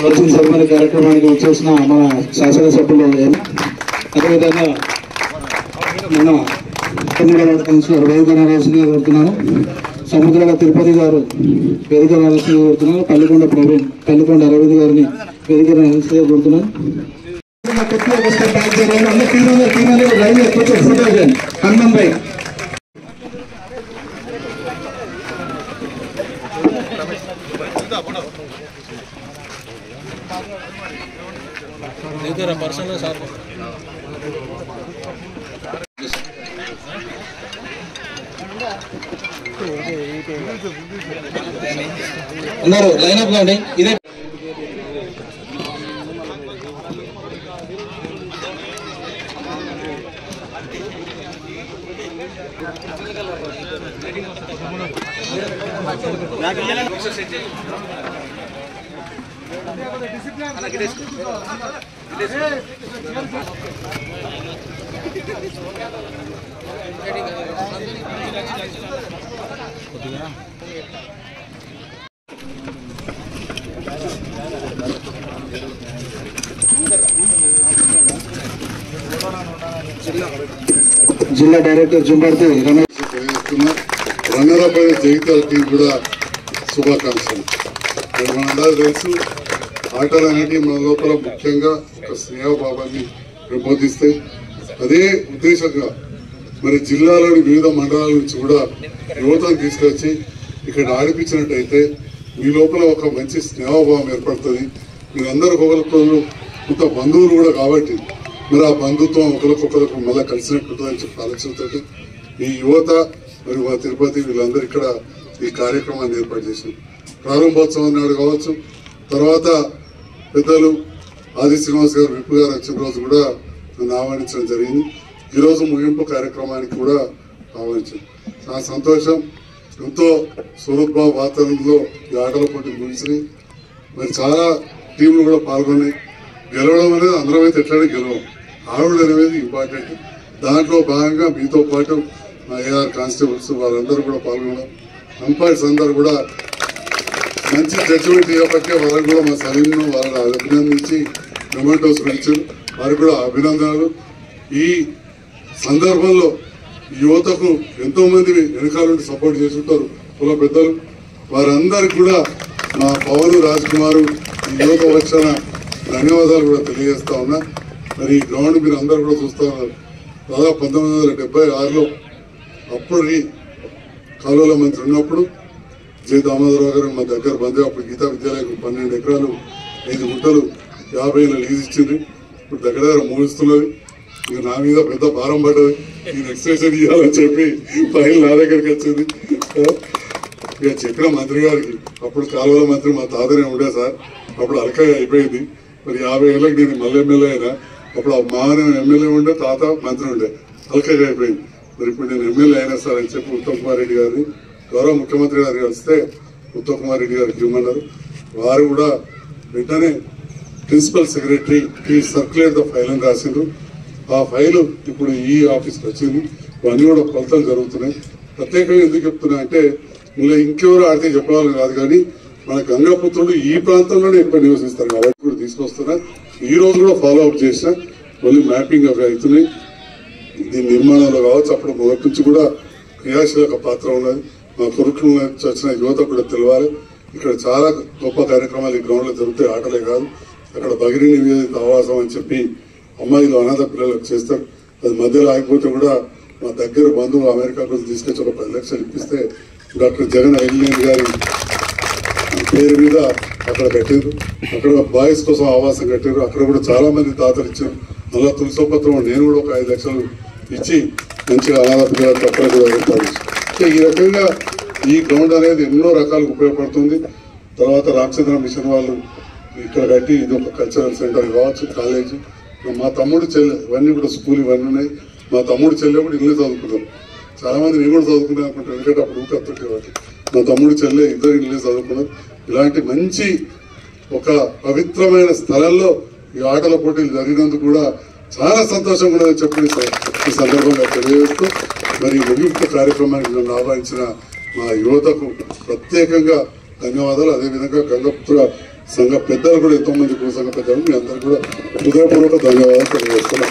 Closing ceremony కార్యక్రమానికి వచ్చేసిన మన శాసనసభ్యులు అదేవిధంగా మన కౌన్సిలర్ వేదిక రావాల్సిందిగా కోరుతున్నాను. సముద్రాల తిరుపతి గారు వేదిక రావాల్సిందిగా కోరుతున్నాను. పల్లికొండ ప్రవీణ్, పల్లికొండ అరవింద్ గారిని వేదిక రావాల్సిందిగా కోరుతున్నాను. హనుమాన్ భాయ్ ఉన్నారు లైనప్ లో అండి. ఇదే జిల్లా డైరెక్టర్ జుంబర్తి రమేష్ రన్నరప్ అయిన జగిత్యాల టీం కూడా శుభాకాంక్షలు. మనందరూ తెలుసు, ఆటలు అనేవి మన లోపల ముఖ్యంగా ఒక స్నేహభావాన్ని పెంపొందిస్తాయి. అదే ఉద్దేశంగా మరి జిల్లాలోని వివిధ మండలాల నుంచి కూడా యువతను తీసుకొచ్చి ఇక్కడ ఆడిపించినట్టయితే మీ లోపల ఒక మంచి స్నేహభావం ఏర్పడుతుంది. మీరందరూ ఒకరికొకరు కొంత బంధువులు కూడా కాబట్టి మరి ఆ బంధుత్వం ఒకరికొకరికి మళ్ళీ కలిసినట్టుంటుందని చెప్పి ఆలోచనతో ఈ యువత మరి మా తిరుపతి వీళ్ళందరూ ఇక్కడ ఈ కార్యక్రమాన్ని ఏర్పాటు చేశారు. ప్రారంభోత్సవం నాడు కావచ్చు, తర్వాత పెద్దలు ఆది శ్రీనివాస్ గారు విప్పు గారు వచ్చిన రోజు కూడా నన్ను ఆహ్వానించడం జరిగింది. ఈరోజు ముగింపు కార్యక్రమానికి కూడా ఆహ్వానించారు. నా సంతోషం. ఎంతో స్వరూప వాతావరణంలో ఈ ఆటల పోటీలు ముగిసినాయి. మరి చాలా టీంలు కూడా పాల్గొన్నాయి. గెలవడం అనేది అందరం అయితే ఎట్లనే గెలవం, ఆవిడ అనేది ఇంపార్టెంట్. దాంట్లో భాగంగా మీతో పాటు మా ఏఆర్ కానిస్టేబుల్స్ వాళ్ళందరూ కూడా పాల్గొన్నారు. అంపైర్స్ అందరూ కూడా మంచి జడ్జిమెంట్ ఇవ్వబట్టే వాళ్ళకి కూడా మా సలీంను వాళ్ళని అభినందించి మెమెంటోస్ ఇచ్చారు. వారికి కూడా అభినందనలు. ఈ సందర్భంలో యువతకు ఎంతో మంది వెనకాల నుండి సపోర్ట్ చేస్తుంటారు కుల పెద్దలు. వారందరికి కూడా మా పవన్ రాజ్ కుమార్ యువత వచ్చిన ధన్యవాదాలు కూడా తెలియజేస్తా ఉన్నా. మరి ఈ గ్రౌండ్ మీరు అందరూ కూడా చూస్తూ ఉన్నారు. దాదాపు 1976లో అప్పటి కాలువల మంత్రి ఉన్నప్పుడు జే దామోదరరావు గారు మా దగ్గర బంధు. అప్పుడు గీతా విద్యాలయం 12 ఎకరాలు 5 గుంటలు 50 ఏళ్ళ లీజ్ ఇచ్చింది. ఇప్పుడు దగ్గర దగ్గర మూడుస్తున్నది. ఇక నా మీద పెద్ద భారం పడ్డది. నేను ఎక్స్టెన్షన్ ఇవ్వాలని చెప్పి ఫైల్ నా దగ్గరికి వచ్చింది. ఇక చెప్పిన మంత్రి గారికి, అప్పుడు కాలువల మంత్రి మా తాతనే ఉండే సార్, అప్పుడు అలకాయ అయిపోయింది. మరి 50 ఏళ్ళకి నేను మళ్ళీ ఎమ్మెల్యే అయినా. అప్పుడు మామనే ఎమ్మెల్యే ఉండే, తాత మంత్రి ఉండే, అలకాయ అయిపోయింది. మరి ఇప్పుడు నేను ఎమ్మెల్యే అయినా సార్ అని చెప్పి ఉత్తమ్ కుమార్ రెడ్డి గారిని గౌరవ ముఖ్యమంత్రి గారు కలిస్తే ఉత్తమ్ కుమార్ రెడ్డి గారికి ఇవ్వమన్నారు. వారు కూడా వెంటనే principal secretary circulate the file అని రాసిండ్రు. ఆ ఫైలు ఇప్పుడు ఈ ఆఫీస్కి వచ్చింది. ఇవన్నీ కూడా కొలతలు జరుగుతున్నాయి. ప్రత్యేకంగా ఎందుకు చెప్తున్నా అంటే ఇలా ఇంకెవరు ఆడితే చెప్పాలని కాదు, కానీ మన గంగాపుత్రుడు ఈ ప్రాంతంలోనే ఎక్కువ నివసిస్తారు కాబట్టి కూడా తీసుకొస్తున్నా. ఈ రోజు కూడా ఫాలో అప్ చేసిన మళ్ళీ మ్యాపింగ్ అవి అవుతున్నాయి. దీని నిర్మాణంలో కావచ్చు, అప్పుడు మొదటి నుంచి కూడా క్రియాశీలక పాత్ర ఉన్నది. మా కొరుకుల నుంచి వచ్చిన యువత కూడా తెలవాలి. ఇక్కడ చాలా గొప్ప కార్యక్రమాలు ఈ గ్రౌండ్లో జరుగుతాయి. ఆటలే కాదు, అక్కడ బగిరి నివేదిత ఆవాసం అని చెప్పి అమ్మాయిలు అనాథ పిల్లలకు చేస్తారు. అది మధ్యలో ఆగిపోతే కూడా మా దగ్గర బంధువు అమెరికాకు తీసుకొచ్చి ఒక 10 లక్షలు ఇప్పిస్తే డాక్టర్ జగన్ ఐలియన్ గారి పేరు మీద అక్కడ కట్టారు. అక్కడ బాయ్స్ కోసం ఆవాసం కట్టారు. అక్కడ కూడా చాలా మంది తాతలు ఇచ్చారు. మళ్ళా తులసోపత్రం నేను కూడా ఒక 5 లక్షలు ఇచ్చి మంచిగా అనాథ పిల్లలకు అక్కడ కూడా ఏర్పాటు. ఈ రకంగా ఈ గ్రౌండ్ అనేది ఎన్నో రకాలకు ఉపయోగపడుతుంది. తర్వాత రామచంద్ర మిషన్ వాళ్ళు ఇక్కడ కట్టి ఇది ఒక కల్చరల్ సెంటర్ కావచ్చు, కాలేజీ. మా తమ్ముడు చెల్లె ఇవన్నీ కూడా స్కూల్ ఇవన్నీ ఉన్నాయి. మా తమ్ముడు చెల్లె కూడా ఇల్లు చదువుకున్నాను. చాలా మంది నేను కూడా చదువుకున్నాను అనుకుంటాను, ఎందుకంటే అప్పుడు ఊకత్తుంటే వాటి. మా తమ్ముడు చెల్లె ఇద్దరు ఇల్లు చదువుకున్నారు. ఇలాంటి మంచి ఒక పవిత్రమైన స్థలంలో ఈ ఆటల పోటీలు జరిగినందుకు కూడా చాలా సంతోషంగా ఉన్నదని చెప్పి ఈ సందర్భంగా తెలియజేస్తూ మరి ముగింపు కార్యక్రమానికి నన్ను ఆహ్వానించిన మా యువతకు ప్రత్యేకంగా ధన్యవాదాలు. అదేవిధంగా గంగపుత్ర సంఘ పెద్దలు కూడా ఎంతో మంది కుల సంఘ పెద్దలు మీ అందరికీ కూడా హృదయపూర్వక ధన్యవాదాలు తెలియజేస్తున్నాం.